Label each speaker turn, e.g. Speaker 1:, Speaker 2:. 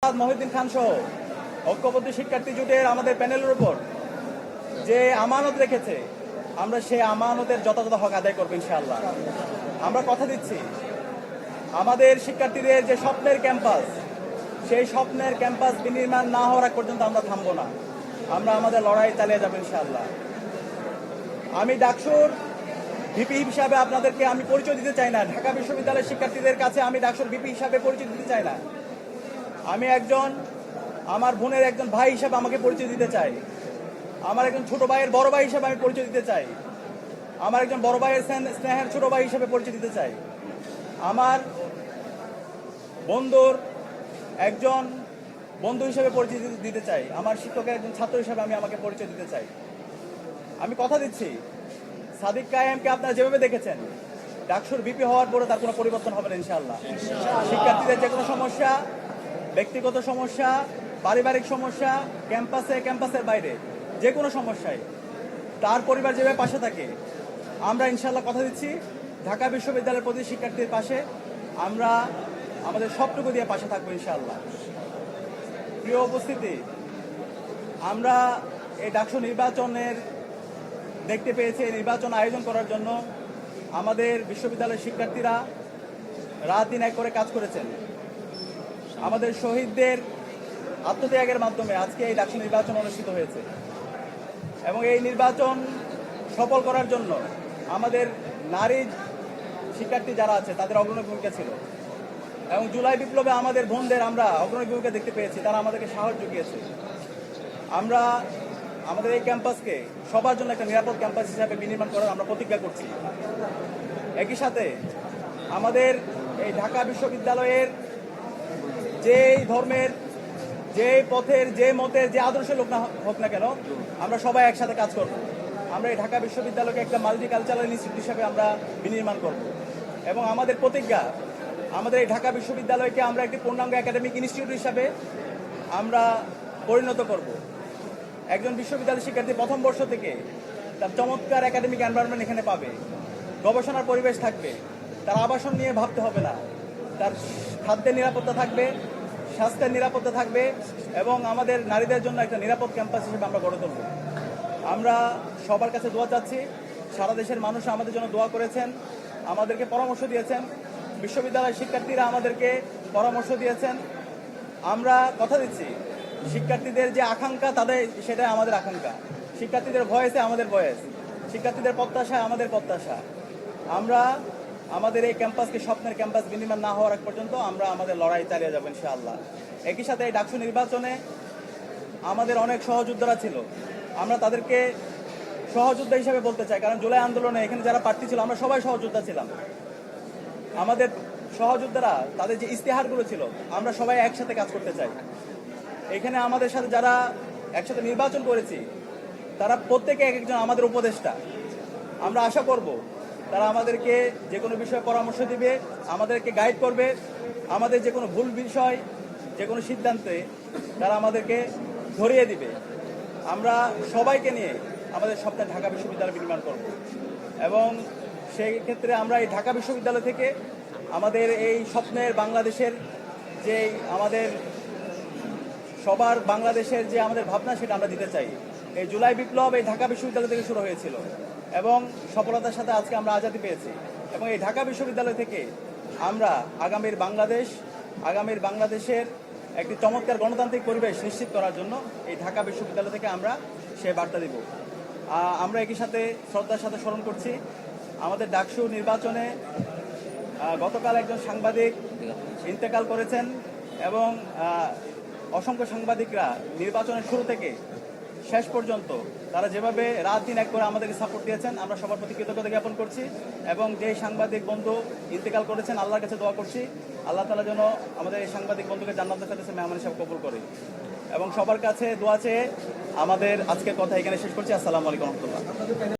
Speaker 1: মহিউদ্দিন খান সহ ঐক্যবদ্ধ শিক্ষার্থী জোটের আমাদের প্যানেলের উপর যে আমানত রেখেছে, আমরা সেই আমানতের যথাযথ হক আদায় করবো ইনশাআল্লাহ। আমরা কথা দিচ্ছি, আমাদের শিক্ষার্থীদের যে স্বপ্নের ক্যাম্পাস, সেই স্বপ্নের ক্যাম্পাস বিনির্মাণ না হওয়ার আগ পর্যন্ত আমরা থামবো না। আমরা আমাদের লড়াই চালিয়ে যাবো ইনশাআল্লাহ। আমি ডাকসুর ভিপি হিসাবে আপনাদেরকে আমি পরিচয় দিতে চাই না। ঢাকা বিশ্ববিদ্যালয়ের শিক্ষার্থীদের কাছে আমি ডাকসুর ভিপি হিসাবে পরিচয় দিতে চাই না। আমি একজন, আমার বোনের একজন ভাই হিসাবে আমাকে পরিচয় দিতে চাই। আমার একজন ছোট ভাইয়ের বড় ভাই হিসাবে আমি পরিচয় দিতে চাই। আমার একজন বড় ভাইয়ের স্নেহের ছোট ভাই হিসাবে পরিচয় দিতে চাই। আমার বন্ধুর একজন বন্ধু হিসেবে পরিচয় দিতে চাই। আমার শিক্ষকের একজন ছাত্র হিসাবে আমি আমাকে পরিচয় দিতে চাই। আমি কথা দিচ্ছি, সাদিক কায়েমকে আপনারা যেভাবে দেখেছেন, ডাকসুর ভিপি হওয়ার পরে তার কোনো পরিবর্তন হবে না ইনশাআল্লাহ। শিক্ষার্থীদের যে কোনো সমস্যা, ব্যক্তিগত সমস্যা, পারিবারিক সমস্যা, ক্যাম্পাসের বাইরে যে কোনো সমস্যায় তার পরিবার যেভাবে পাশে থাকে, আমরা ইনশাআল্লাহ কথা দিচ্ছি ঢাকা বিশ্ববিদ্যালয়ের প্রতি শিক্ষার্থীর পাশে আমরা আমাদের সবটুকু দিয়ে পাশে থাকবো ইনশাআল্লাহ। প্রিয় উপস্থিতি, আমরা এই ডাকসু নির্বাচনের দেখতে পেয়েছি, এই নির্বাচন আয়োজন করার জন্য আমাদের বিশ্ববিদ্যালয়ের শিক্ষার্থীরা রাত দিন এক করে কাজ করেছেন। আমাদের শহীদদের আত্মত্যাগের মাধ্যমে আজকে এই ডাকসু নির্বাচন অনুষ্ঠিত হয়েছে এবং এই নির্বাচন সফল করার জন্য আমাদের নারী শিক্ষার্থী যারা আছে তাদের অগ্রণী ভূমিকা ছিল এবং জুলাই বিপ্লবে আমাদের বোনদের আমরা অগ্রণী ভূমিকা দেখতে পেয়েছি, তারা আমাদেরকে সাহস জুগিয়েছে। আমরা আমাদের এই ক্যাম্পাসকে সবার জন্য একটা নিরাপদ ক্যাম্পাস হিসাবে বিনির্মাণ করার আমরা প্রতিজ্ঞা করছি। একই সাথে আমাদের এই ঢাকা বিশ্ববিদ্যালয়ের যে ধর্মের, যে পথের, যে মতের, যে আদর্শের লোক না হোক না কেন, আমরা সবাই একসাথে কাজ করব। আমরা এই ঢাকা বিশ্ববিদ্যালয়কে একটা মাল্টিকালচারাল ইনস্টিটিউট হিসাবে আমরা বিনির্মাণ করব এবং আমাদের প্রতিজ্ঞা, আমাদের এই ঢাকা বিশ্ববিদ্যালয়কে আমরা একটি পূর্ণাঙ্গ একাডেমিক ইনস্টিটিউট হিসাবে আমরা পরিণত করব। একজন বিশ্ববিদ্যালয় শিক্ষার্থী প্রথম বর্ষ থেকে তার চমৎকার একাডেমিক এনভায়রনমেন্ট এখানে পাবে, গবেষণার পরিবেশ থাকবে, তার আবাসন নিয়ে ভাবতে হবে না, তার খাদ্যের নিরাপত্তা থাকবে, স্বাস্থ্যের নিরাপত্তা থাকবে এবং আমাদের নারীদের জন্য একটা নিরাপদ ক্যাম্পাস হিসেবে আমরা গড়ে তুলব। আমরা সবার কাছে দোয়া চাচ্ছি। সারা দেশের মানুষ আমাদের জন্য দোয়া করেছেন, আমাদেরকে পরামর্শ দিয়েছেন, বিশ্ববিদ্যালয়ের শিক্ষার্থীরা আমাদেরকে পরামর্শ দিয়েছেন। আমরা কথা দিচ্ছি, শিক্ষার্থীদের যে আকাঙ্ক্ষা, তাদের সেটাই আমাদের আকাঙ্ক্ষা। শিক্ষার্থীদের ভয়েসে আমাদের ভয়েস, শিক্ষার্থীদের প্রত্যাশায় আমাদের প্রত্যাশা। আমরা আমাদের এই ক্যাম্পাসকে স্বপ্নের ক্যাম্পাস বিনির্মাণ না হওয়ার আগ পর্যন্ত আমরা আমাদের লড়াই চালিয়ে যাবো ইনশাআল্লাহ। একই সাথে এই ডাকসু নির্বাচনে আমাদের অনেক সহযোদ্ধারা ছিল, আমরা তাদেরকে সহযোদ্ধা হিসেবে বলতে চাই, কারণ জুলাই আন্দোলনে এখানে যারা প্রার্থী ছিল আমরা সবাই সহযোদ্ধা ছিলাম। আমাদের সহযোদ্ধারা তাদের যে ইস্তেহারগুলো ছিল, আমরা সবাই একসাথে কাজ করতে চাই। এখানে আমাদের সাথে যারা একসাথে নির্বাচন করেছি তারা প্রত্যেকে এক একজন আমাদের উপদেষ্টা। আমরা আশা করব তারা আমাদেরকে যে কোনো বিষয়ে পরামর্শ দিবে, আমাদেরকে গাইড করবে, আমাদের যে কোনো ভুল বিষয়, যে কোনো সিদ্ধান্তে তারা আমাদেরকে ধরিয়ে দিবে। আমরা সবাইকে নিয়ে আমাদের স্বপ্নের ঢাকা বিশ্ববিদ্যালয় নির্মাণ করব এবং সেই ক্ষেত্রে আমরা এই ঢাকা বিশ্ববিদ্যালয় থেকে আমাদের এই স্বপ্নের বাংলাদেশের যে আমাদের সবার বাংলাদেশের যে আমাদের ভাবনা, সেটা আমরা দিতে চাই। এই জুলাই বিপ্লব এই ঢাকা বিশ্ববিদ্যালয় থেকে শুরু হয়েছিল এবং সফলতার সাথে আজকে আমরা আজাদি পেয়েছি এবং এই ঢাকা বিশ্ববিদ্যালয় থেকে আমরা আগামীর বাংলাদেশের একটি চমৎকার গণতান্ত্রিক পরিবেশ নিশ্চিত করার জন্য এই ঢাকা বিশ্ববিদ্যালয় থেকে আমরা সে বার্তা দিব। আমরা একই সাথে শ্রদ্ধার সাথে স্মরণ করছি আমাদের ডাকসু নির্বাচনে গতকাল একজন সাংবাদিক ইন্তেকাল করেছেন এবং অসংখ্য সাংবাদিকরা নির্বাচনের শুরু থেকে শেষ পর্যন্ত তারা যেভাবে রাত দিন এক করে আমাদেরকে সাপোর্ট দিয়েছেন, আমরা সবার প্রতি কৃতজ্ঞতা জ্ঞাপন করছি এবং যেই সাংবাদিক বন্ধু ইন্তেকাল করেছেন, আল্লাহর কাছে দোয়া করছি আল্লাহ তাআলা যেন আমাদের এই সাংবাদিক বন্ধুকে জান্নাতের ফেরেশতে মেহমান হিসেবে কবুল করে এবং সবার কাছে দোয়া চেয়ে আমাদের আজকের কথা এখানে শেষ করছি। আসসালামু আলাইকুম ওয়া রাহমাতুল্লাহ।